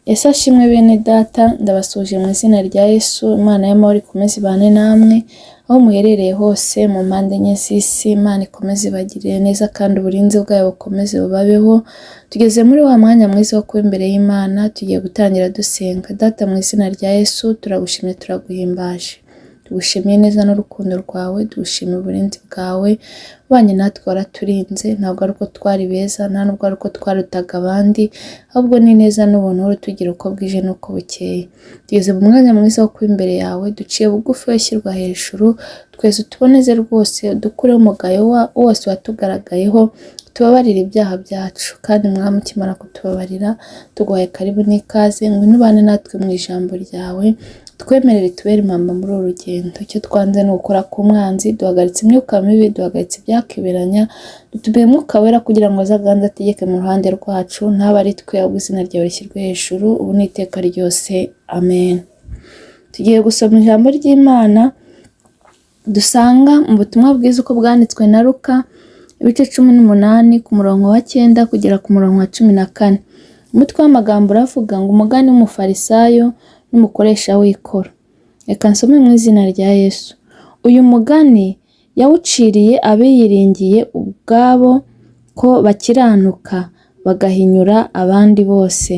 Yesu ashimwe bene data, ndabasuje mu izina rya Yesu. Imana y'amahoro ikomeze ibane namwe aho muherereye hose mu mpande enye z'isi. Imana ikomeze ibagirire neza kandi uburinzi bwayo bukomeze bubabeho. Tugeze muri wa mwanya mwiza wo kuba imbere y'Imana, tugiye gutangira dusenga. Data, mu izina rya Yesu turagushimye, turaguhimbaje, tugushimiye neza n'urukundo rwawe, tugushimiye uburinzi bwawe. Ubanye natwe waraturinze, ntabwo ari uko twari beza, nta nubwo ari uko twarutaga abandi, ahubwo ni neza n'ubuntu uhora utugira uko bwije n'uko bukeye. Tugeze mu mwanya mwiza wo kuba imbere yawe, duciye bugufi washyirwa hejuru, twese utuboneze rwose, udukureho umugayo wose watugaragayeho, tubabarire ibyaha byacu. Kandi mwami, ukimara kutubabarira, tuguhaye karibu n'ikaze, ngwino ubane natwe mu ijambo ryawe, twemerere tubere impamba muri uru rugendo. Icyo twanze ni ukora ku mwanzi, duhagaritse imyuka mibi, duhagaritse ibyakiberanya, dutubiye umwuka wera kugira ngo azaganze ategeke mu ruhande rwacu, ntabe ari twe, ahubwo izina ryawe rishyirwe hejuru ubu n'iteka ryose, amen. Tugiye gusoma ijambo ry'Imana dusanga mu butumwa bwiza uko bwanditswe na Luka, ibice 18 ku murongo wa 9 kugera ku murongo wa 14. Umutwe w'amagambo uravuga ngo umugani w'umufarisayo n'umukoresha w'ikoro. Reka nsome mu izina rya Yesu. Uyu mugani yawuciriye abiyiringiye ubwabo ko bakiranuka bagahinyura abandi bose.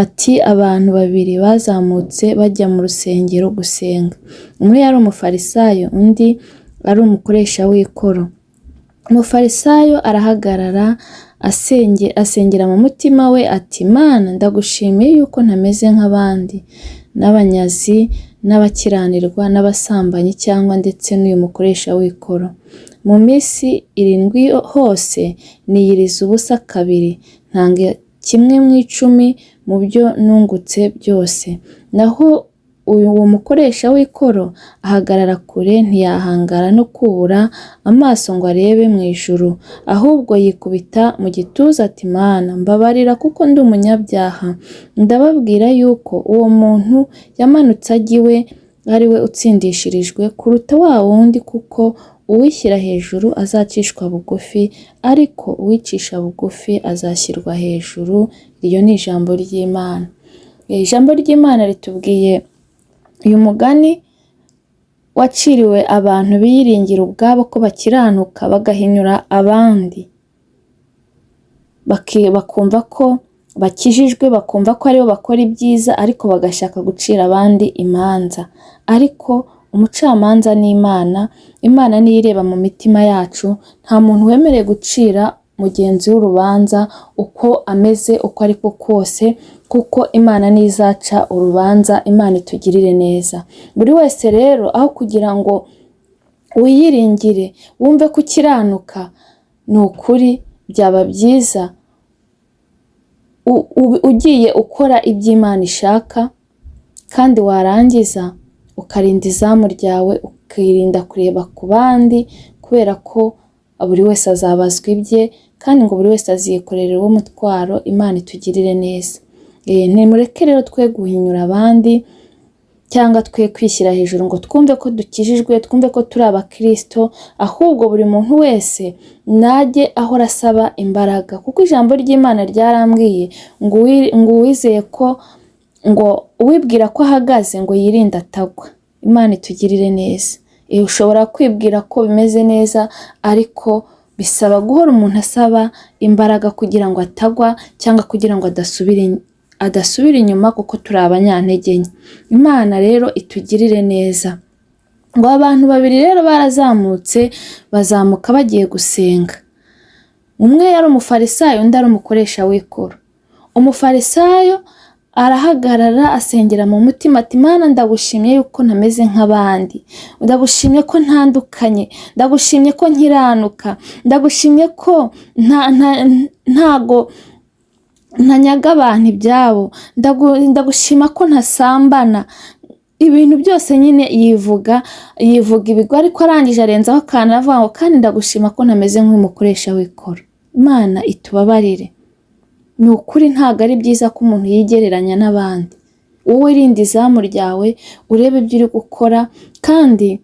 Ati, abantu babiri bazamutse bajya mu rusengero gusenga. Umwe yari umufarisayo, undi ari umukoresha w'ikoro. Umufarisayo arahagarara asengera mu mutima we ati, Mana, ndagushimiye yuko ntameze nk'abandi, n'abanyazi, n'abakiranirwa, n'abasambanyi cyangwa ndetse n'uyu mukoresha w'ikoro. Mu minsi 7 hose niyiriza ubusa 2, ntanga 1/10 mu byo nungutse byose. Naho uwo mukoresha w'ikoro ahagarara kure, ntiyahangara no kubura amaso ngo arebe mu ijuru, ahubwo yikubita mu gituza ati, Mana, mbabarira kuko ndi umunyabyaha. Ndababwira yuko uwo muntu yamanutse ajya iwe ari we utsindishirijwe kuruta wa wundi, kuko uwishyira hejuru azacishwa bugufi, ariko uwicisha bugufi azashyirwa hejuru. Iryo ni ijambo ry'Imana. Ijambo ry'Imana ritubwiye uyu mugani waciriwe abantu biyiringira ubwabo ko bakiranuka bagahinyura abandi, bakumva ko bakijijwe, bakumva ko aribo bakora ibyiza, ariko bagashaka gucira abandi imanza. Ariko umucamanza ni Imana. Imana niyo ireba mu mitima yacu. Nta muntu wemerewe gucira mugenzi w'urubanza uko ameze, uko ariko kose, kuko Imana niyo izaca urubanza. Imana itugirire neza. Buri wese rero, aho kugira ngo wiyiringire wumve ko ukiranuka, ni ukuri byaba byiza ugiye ukora ibyo Imana ishaka, kandi warangiza ukarinda izamu ryawe, ukirinda kureba ku bandi, kubera ko buri wese azabazwa ibye, kandi ngo buri wese azikorera uwo mutwaro. Imana itugirire neza. Nimureke rero twe guhinyura abandi, cyangwa twe kwishyira hejuru ngo twumve ko dukijijwe, twumve ko turi abakristo, ahubwo buri muntu wese najye ahora asaba imbaraga, kuko ijambo ry'Imana ryarambwiye ngo uwizeye ko, ngo uwibwira ko ahagaze ngo yirinde atagwa. Imana itugirire neza. Ushobora kwibwira ko bimeze neza, ariko bisaba guhora umuntu asaba imbaraga kugira ngo atagwa, cyangwa kugira ngo adasubira inyuma, kuko turi abanyantege nke. Imana rero itugirire neza. Ngo abantu babiri rero bazamuka bagiye gusenga. Umwe yari umufarisayo, undi ari umukoresha w'ikoro. Umufarisayo arahagarara asengera mu mutima ati, Mana, ndagushimye yuko ntameze nk'abandi, ndagushimye ko ntandukanye, ndagushimye ko nkiranuka, ndagushimye ko ntago ntanyaga abantu ibyabo, ndagushima ko ntasambana. Ibintu byose nyine yivuga ibigwi, ariko arangije arenzaho akantu avuga ngo, kandi ndagushima ko ntameze nk'umukoresha w'ikoro. Imana itubabarire. Ni ukuri ntabwo ari byiza ko umuntu yigereranya n'abandi. Wowe rinda izamu ryawe, urebe ibyo uri gukora, kandi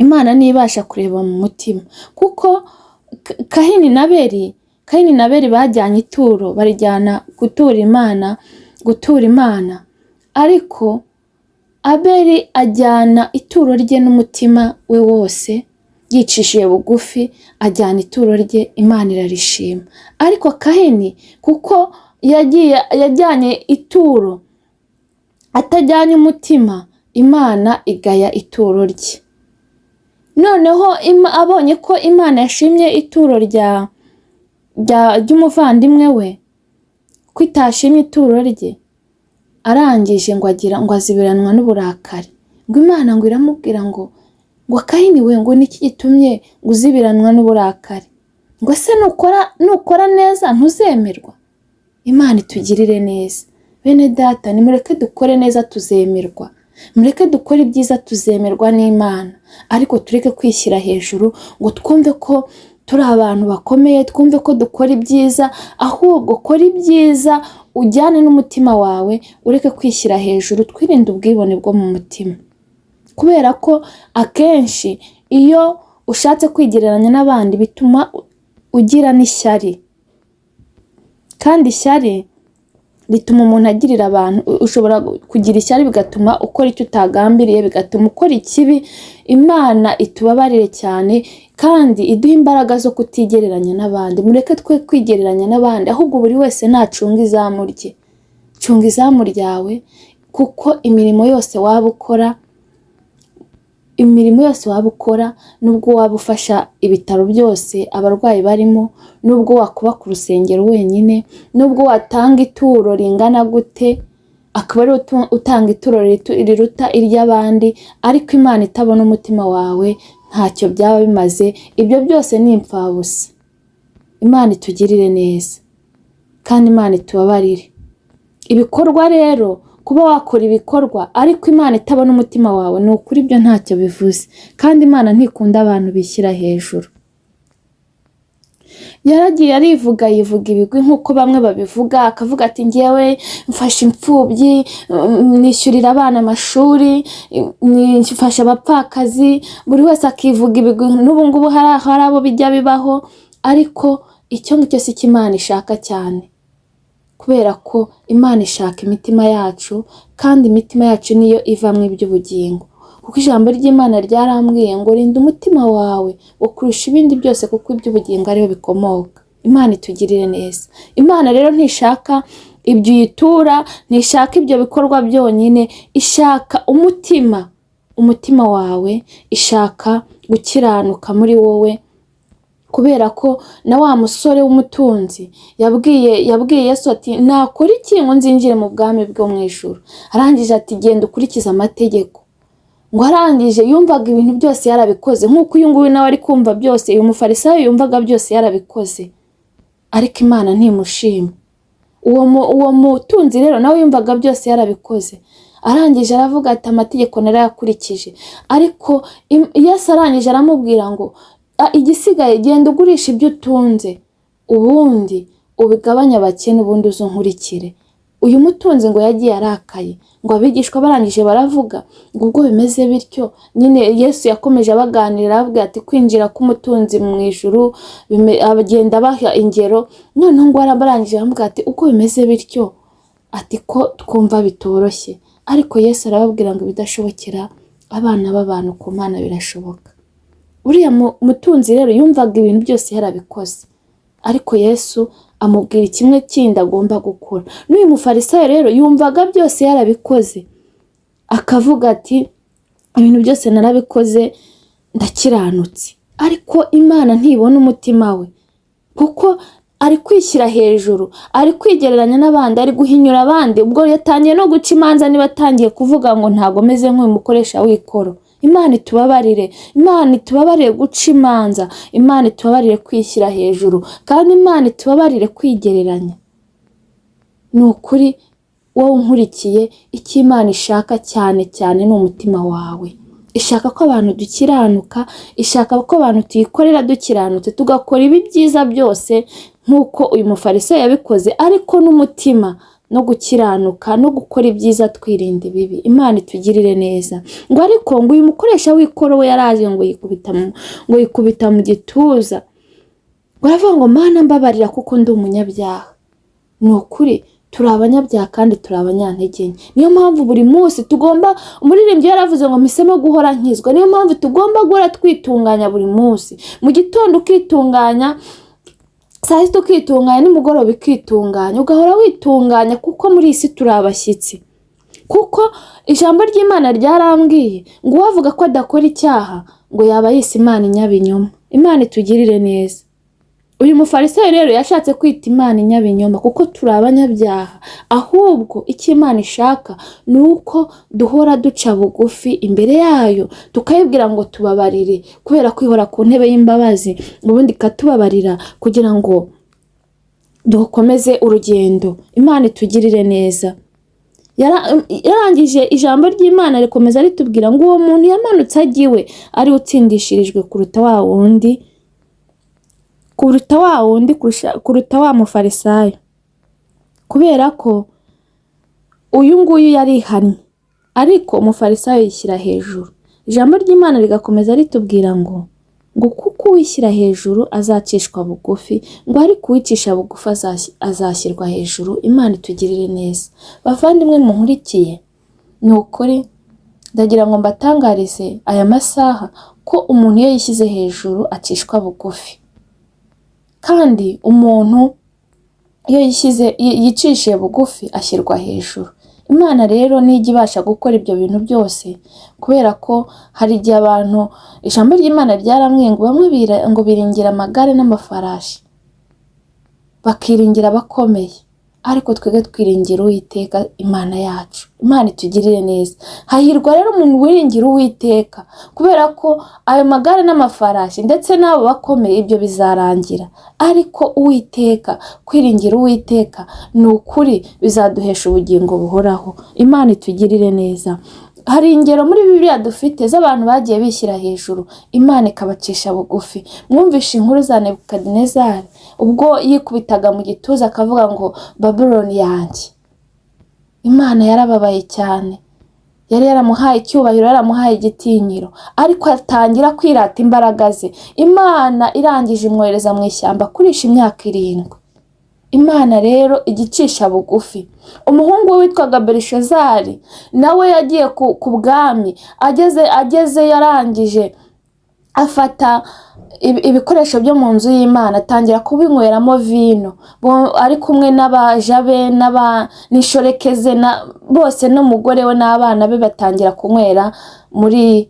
Imana nibasha kureba mu mutima, kuko Kahini na Abeli bajyanye ituro, barijyana gutura Imana. gutura Imana, ariko Abeli ajyana ituro rye n'umutima we wose, yicishije bugufi ajyana ituro rye, Imana irarishima. Ariko Kayini kuko yajyanye ituro atajyanye umutima, Imana igaya ituro rye. Noneho abonye ko Imana yashimye ituro ry'umuvandimwe we, ko itashimye ituro rye, arangije ngo azibiranwa n'uburakari. Ngo Imana ngo iramubwira ngo Kayini we, ngo niki gitumye ngo uzibiranwa n'uburakari? Ngo se nukora neza ntuzemerwa? Imana itugirire neza. Bene data, nimureke dukore neza tuzemerwa. Mureke dukore ibyiza tuzemerwa n'Imana, ariko tureke kwishyira hejuru ngo twumve ko turi abantu bakomeye, twumve ko dukora ibyiza. Ahubwo kora ibyiza ujyane n'umutima wawe, ureke kwishyira hejuru. Twirinde ubwibone bwo mu mutima, kubera ko akenshi iyo ushatse kwigereranya n'abandi bituma ugira n'ishyari, kandi ishyari rituma umuntu agirira abantu. Ushobora kugira ishyari bigatuma ukora icyo utagambiriye, bigatuma ukora ikibi. Imana itubabarire cyane kandi iduha imbaraga zo kutigereranya n'abandi. Mureke twe kwigereranya n'abandi, ahubwo buri wese nacunga izamu rye. Cunga izamu ryawe, kuko imirimo yose waba ukora, nubwo waba ufasha ibitaro byose abarwayi barimo, nubwo wakubaka urusengero wenyine, nubwo watanga ituro ringana gute, akaba ari utanga ituro riruta iry'abandi, ariko Imana itabona umutima wawe, ntacyo byaba bimaze. Ibyo byose ni impfabusa. Imana itugirire neza kandi Imana itubabarire. Ibikorwa rero, kuba wakora ibikorwa ariko Imana itabona umutima wawe, ni ukuri ibyo ntacyo bivuze, kandi Imana ntikunda abantu bishyira hejuru. Yaragiye yivuga ibigwi nk'uko bamwe babivuga, akavuga ati ngewe mfasha imfubyi, nishyurira abana amashuri, nifasha abapfakazi. Buri wese akivuga ibigwi. N'ubu ngubu hari abo bijya bibaho, ariko icyo ngicyo si cyo Imana ishaka cyane, kubera ko Imana ishaka imitima yacu, kandi imitima yacu niyo ivamo iby'ubugingo. Kuko ijambo ry'Imana ryarambwiye ngo rinda umutima wawe ukurusha ibindi byose, kuko iby'ubugingo ariho bikomoka. Imana itugirire neza. Imana rero ntishaka ibyo uyitura, ntishaka ibyo bikorwa byonyine, ishaka umutima wawe, ishaka gukiranuka muri wowe. Kubera ko na wa musore w'umutunzi yabwiye Yesu ati nakora iki ngo nzinjire mu bwami bwo mu ijuru? Arangije ati genda ukurikiza amategeko. Ngo arangije yumvaga ibintu byose yarabikoze, nk'uko uyu nguyu nawe ari kumva byose. Uyu mufarisayo yumvaga byose yarabikoze, ariko Imana ntimushima. Uwo mutunzi rero nawe yumvaga byose yarabikoze. Arangije aravuga ati amategeko narayakurikije. Ariko Yesu arangije aramubwira ngo igisigaye genda ugurisha ibyo utunze, ubundi ubigabanye abakene, ubundi uzunkurikire. Uyu mutunzi ngo yagiye arakaye. Ngo abigishwa barangije baravuga ngo ubwo bimeze bityo, nyine Yesu yakomeje abaganirira avuga ati kwinjira k'umutunzi mu ijuru abagenda baha ingero. Noneho ngo barangije baravuga ati uko bimeze bityo, ati ko twumva bitoroshye, ariko Yesu arababwira ngo bidashobokera abana b'abantu ku Mana birashoboka. Uriya mutunzi rero yumvaga ibintu byose yarabikoze, ariko Yesu amubwira kimwe kindi agomba gukora. N'uyu mufarisayo rero yumvaga byose yarabikoze, akavuga ati ibintu byose narabikoze ndakiranutse. Ariko Imana ntibona umutima we, kuko ari kwishyira hejuru, ari kwigereranya n'abandi, ari guhinyura abandi. Ubwo yatangiye no guca imanza, niba atangiye kuvuga ngo ntago meze nk'uyu mukoresha w'ikoro. Imana itubabarire. Imana itubabarire guca imanza. Imana itubabarire kwishyira hejuru, kandi Imana itubabarire kwigereranya. Ni ukuri wowe unkurikiye, icyo Imana ishaka cyane cyane ni umutima wawe. Ishaka ko abantu dukiranuka, ishaka ko abantu tuyikorera dukiranutse, tugakora ibi byiza byose nk'uko uyu mufarisayo yabikoze, ariko n'umutima no gukiranuka no gukora ibyiza, twirinda ibibi. Imana itugirire neza. Ngo ariko ngo uyu mukoresha w'ikoro we yaraje ngo yikubita mu gituza, ngo aravuga ngo Mana mbabarira kuko ndi umunyabyaha. Ni ukuri turi abanyabyaha kandi turi abanyantege nke. Niyo mpamvu buri munsi tugomba, umuririmbyi yaravuze ngo mpisemo guhora nkizwa. Niyo mpamvu tugomba guhora twitunganya buri munsi, mu gitondo ukitunganya, saa sita ukitunganya, nimugoroba ukitunganya, ugahora witunganya, kuko muri iyi si turi abashyitsi. Kuko ijambo ry'Imana ryarambwiye ngo uwavuga ko adakora icyaha ngo yaba yise Imana inyabinyoma. Imana itugirire neza. Uyu mufarisayo rero yashatse kwita Imana inyabinyoma kuko turi abanyabyaha, ahubwo icyo Imana ishaka ni uko duhora duca bugufi imbere yayo, tukayibwira ngo tubabarire, kubera kwihora ku ntebe y'imbabazi, ubundi ikatubabarira kugira ngo dukomeze urugendo. Imana itugirire neza. Yarangije ijambo ry'Imana rikomeza ritubwira ngo uwo muntu yamanutse agiwe ari utsindishirijwe kuruta wa mufarisayo, kubera ko uyu nguyu yarihannye, ariko umufarisayo yishyira hejuru. Ijambo ry'Imana rigakomeza ritubwira ngo kuko uwishyira hejuru azacishwa bugufi, ngo ariko uwicisha bugufi azashyirwa hejuru. Imana itugirire neza. Bavandimwe munkurikiye, ni ukuri ndagira ngo mbatangarize aya masaha ko umuntu iyo yishyize hejuru acishwa bugufi, kandi umuntu iyo yicishije bugufi ashyirwa hejuru. Imana rero nijya ibasha gukora ibyo bintu byose, kubera ko hari igihe abantu, ijambo ry'Imana ryarambwiye ngo bamwe ngo biringira amagare n'amafarashi, bakiringira abakomeye, ariko twebwe twiringira Uwiteka Imana yacu. Imana itugirire neza. Hahirwa rero umuntu wiringira Uwiteka, kubera ko ayo magare n'amafarashi ndetse n'abo bakomeye ibyo bizarangira, ariko Uwiteka, kwiringira Uwiteka ni ukuri bizaduhesha ubugingo buhoraho. Imana itugirire neza. Hari ingero muri Bibiliya dufite z'abantu bagiye bishyira hejuru, Imana ikabacisha bugufi. Mwumvishe inkuru za Nebukadinezari ubwo yikubitaga mu gituza akavuga ngo Babuloni yanjye. Imana yarababaye cyane, yari yaramuhaye icyubahiro, yaramuhaye igitinyiro, ariko atangira kwirata imbaraga ze. Imana irangije imwohereza mu ishyamba kurisha imyaka 7. Imana rero igicisha bugufi. Umuhungu we witwaga Belishazari nawe yagiye ku bwami, ageze yarangije afata ibikoresho byo mu nzu y'Imana, atangira kubinyweramo vino, ari kumwe n'abaja be n'ishoreke ze bose, n'umugore we n'abana be batangira kunywera muri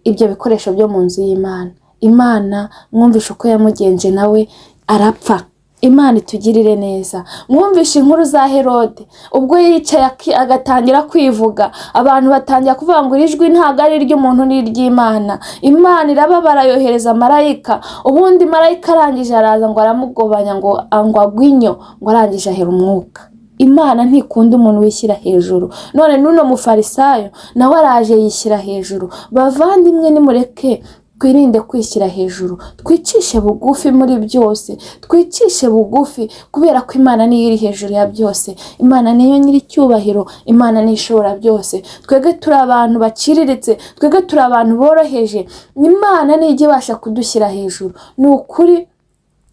ibyo bikoresho byo mu nzu y'Imana. Imana mwumvishe uko yamugenje, nawe arapfa. Imana itugirire neza. Mwumvishe inkuru za Herode ubwo yicaye agatangira kwivuga, abantu batangira kuvuga ngo ijwi ntabwo ari iry'umuntu ni iry'Imana. Imana irababara yohereza marayika, ubundi marayika arangije araza ngo aramugobanya ngo agwinyo, ngo arangije ahera umwuka. Imana ntikunda umuntu wishyira hejuru. None n'uno mufarisayo nawe araje yishyira hejuru. Bavandimwe nimureke twirinde kwishyira hejuru, twicishe bugufi muri byose, twicishe bugufi, kubera ko Imana niyo iri hejuru ya byose. Imana niyo nyiri icyubahiro, Imana niyo ishobora byose. Twebwe turi abantu baciriritse, twebwe turi abantu boroheje, Imana niyo ibasha kudushyira hejuru. Ni ukuri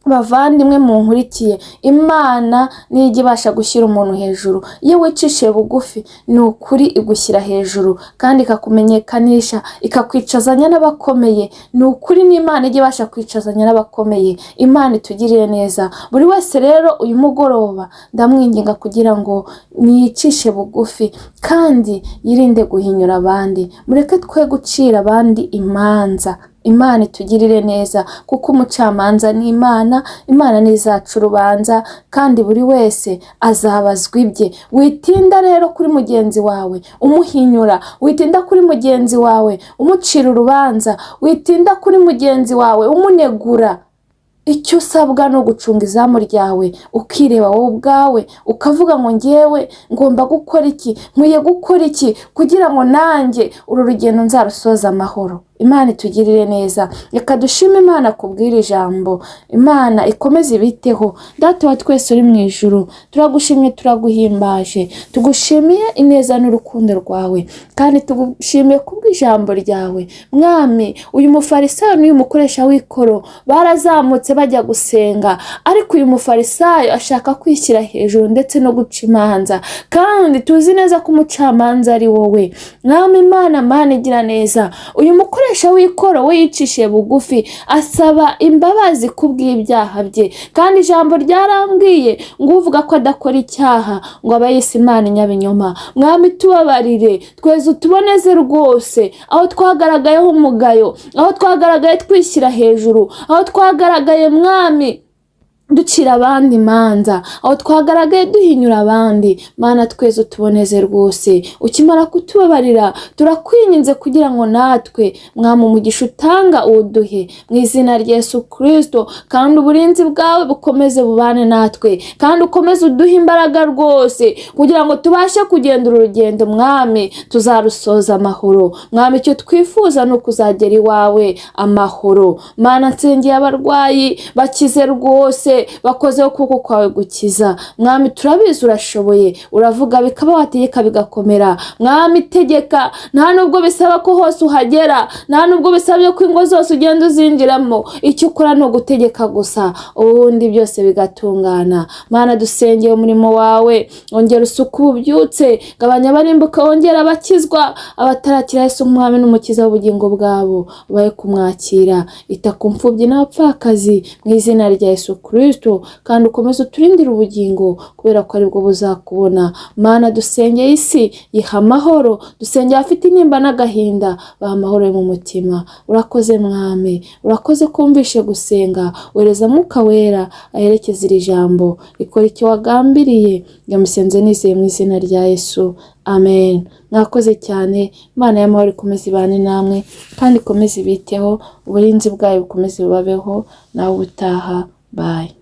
bavandimwe munkurikiye, Imana niyo ibasha gushyira umuntu hejuru. Iyo wicishe bugufi ni ukuri igushyira hejuru, kandi ikakumenyekanisha, ikakwicazanya n'abakomeye. Ni ukuri n'Imana ibasha kwicazanya n'abakomeye. Imana itugirire neza. Buri wese rero uyu mugoroba ndamwinginga kugira ngo niyicishe bugufi kandi yirinde guhinyura abandi. Mureke twe gucira abandi imanza. Imana itugirire neza, kuko umucamanza ni Imana. Imana nizaca urubanza, kandi buri wese azabazwa ibye. Witinda rero kuri mugenzi wawe umuhinyura, witinda kuri mugenzi wawe umucira urubanza, witinda kuri mugenzi wawe umunegura. Icyo usabwa no gucunga izamu ryawe, ukireba wowe ubwawe, ukavuga ngo ngewe ngomba gukora iki, nkwiye gukora iki kugira ngo nanjye uru rugendo nzarusoza amahoro. Imana itugirire neza. Reka dushime Imana kubwira ijambo. Imana ikomeze ibiteho. Data wa twese uri mu ijuru, turagushimye, turaguhimbaje, tugushimiye ineza n'urukundo rwawe, kandi tugushimiye kubw'ijambo ryawe. Mwami, uyu mufarisayo n'uyu mukoresha w'ikoro barazamutse bajya gusenga, ariko uyu mufarisayo ashaka kwishyira hejuru ndetse no guca imanza, kandi tuzi neza ko umucamanza ari wowe. Mwami Imana, Mana igira neza, uyu mukoresha w'ikoro we yicishije bugufi asaba imbabazi kubw'ibyaha bye, kandi ijambo ryarambwiye ngo uvuga ko adakora icyaha ngo aba yise Imana inyabinyoma. Mwami tubabarire, tweze utuboneze rwose, aho twagaragayeho umugayo, aho twagaragaye twishyira hejuru, aho twagaragaye Mwami ducira abandi imanza, aho twagaragaye duhinyura abandi. Mana tweze utuboneze rwose. Ukimara kutubabarira turakwinginze kugira ngo natwe Mwami umugisha utanga uwuduhe mu izina rya Yesu Kristo, kandi uburinzi bwawe bukomeze bubane natwe, kandi ukomeze uduhe imbaraga rwose kugira ngo tubashe kugenda urugendo Mwami tuzarusoza amahoro. Mwami icyo twifuza ni ukuzagera iwawe amahoro. Mana nsengeye abarwayi bakize rwose, bakozeho ukuboko kwawe gukiza. Mwami turabizi urashoboye, uravuga bikaba, wategeka bigakomera. Mwami tegeka, nta nubwo bisaba ko hose uhagera, nta nubwo bisabye ko ingo zose ugenda uzinjiramo, icyo ukora ni ugutegeka gusa, ubundi byose bigatungana. Mana dusengeye umurimo wawe, ongera usuku ububyutse, gabanya abarimbuka, wongera abakizwa, abatarakira Yesu nk'umwami n'umukiza w'ubugingo bwabo baye kumwakira. Ita ku mfubyi n'abapfakazi mu izina rya Yesu Kristo, kandi ukomeze uturindire ubugingo, kubera ko aribwo buzakubona. Mana dusengeye isi, yiha amahoro. Dusengeye afite intimba n'agahinda, baha amahoro mu mutima. Urakoze Mwami, urakoze kumvishe gusenga. Wereza Mwuka Wera aherekeza iri jambo, rikora icyo wagambiriye. Ndamusenze nizeye mu izina rya Yesu, amen. Mwakoze cyane. Imana y'amahoro ikomeze ibane namwe, kandi ikomeze ibiteho, uburinzi bwayo bukomeze bubabeho. Nawe ubutaha. Bye.